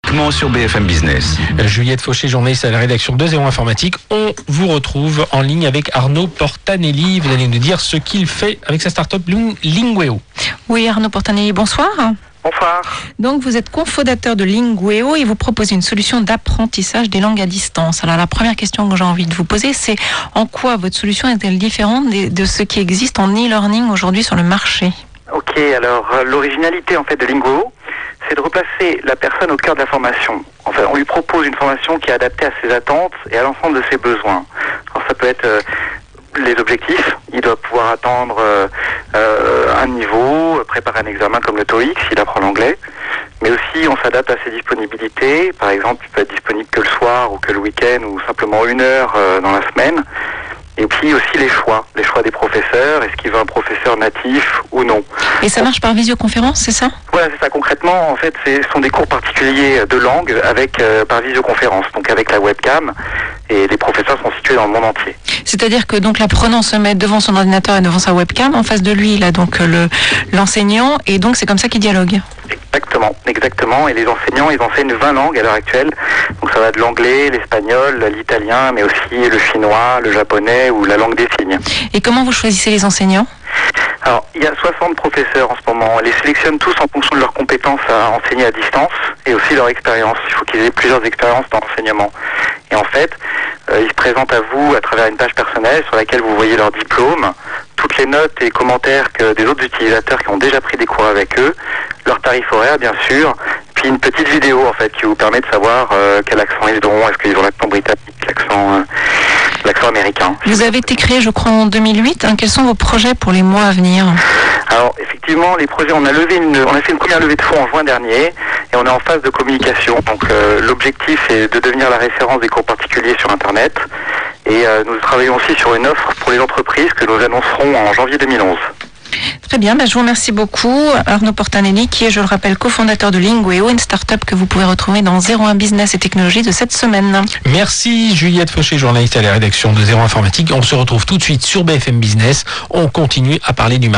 uniquement sur BFM Business. Juliette Fauché, journaliste à la rédaction de 01 Informatique. On vous retrouve en ligne avec Arnaud Portanelli. Vous allez nous dire ce qu'il fait avec sa start-up Lingueo. Oui, Arnaud Portanelli, bonsoir. Bonsoir. Donc, vous êtes cofondateur de Lingueo et vous proposez une solution d'apprentissage des langues à distance. Alors, la première question que j'ai envie de vous poser, c'est en quoi votre solution est-elle différente de ce qui existe en e-learning aujourd'hui sur le marché? Ok, alors l'originalité en fait de Lingueo, c'est de replacer la personne au cœur de la formation. En fait, on lui propose une formation qui est adaptée à ses attentes et à l'ensemble de ses besoins. Alors, ça peut être les objectifs. Il doit pouvoir attendre un niveau, préparer un examen comme le TOEIC s'il apprend l'anglais. Mais aussi, on s'adapte à ses disponibilités. Par exemple, il peut être disponible que le soir ou que le week-end ou simplement 1 heure dans la semaine. Et puis aussi les choix des professeurs. Est-ce qu'il veut un professeur natif ou non? Et ça marche par visioconférence, c'est ça? Voilà, c'est ça. Concrètement, en fait, ce sont des cours particuliers de langue par visioconférence, donc avec la webcam. Et les professeurs sont situés dans le monde entier. C'est-à-dire que donc l'apprenant se met devant son ordinateur et devant sa webcam. En face de lui, il a donc l'enseignant. Et donc, c'est comme ça qu'il dialogue. Exactement. Et les enseignants, ils enseignent 20 langues à l'heure actuelle. Donc ça va de l'anglais, l'espagnol, l'italien, mais aussi le chinois, le japonais ou la langue des signes. Et comment vous choisissez les enseignants? Alors, il y a 60 professeurs en ce moment. On les sélectionne tous en fonction de leurs compétences à enseigner à distance et aussi leur expérience. Il faut qu'ils aient plusieurs expériences dans l'enseignement. Et en fait, ils se présentent à vous à travers une page personnelle sur laquelle vous voyez leur diplôme, toutes les notes et commentaires des autres utilisateurs qui ont déjà pris des cours avec eux, leur tarif horaire bien sûr, puis une petite vidéo en fait qui vous permet de savoir quel accent ils auront, est-ce qu'ils ont l'accent britannique, l'accent américain. Vous avez été créé, je crois, en 2008. Quels sont vos projets pour les mois à venir? Alors effectivement, les projets, on a fait une première levée de fonds en juin dernier et on est en phase de communication. Donc l'objectif est de devenir la référence des cours particuliers sur Internet. Et nous travaillons aussi sur une offre pour les entreprises que nous annoncerons en janvier 2011. Très bien, je vous remercie beaucoup. Arnaud Portanelli, qui est, je le rappelle, cofondateur de Lingueo, une start-up que vous pouvez retrouver dans 01 Business et Technologies de cette semaine. Merci Juliette Fauché, journaliste à la rédaction de 01 Informatique. On se retrouve tout de suite sur BFM Business. On continue à parler du marché.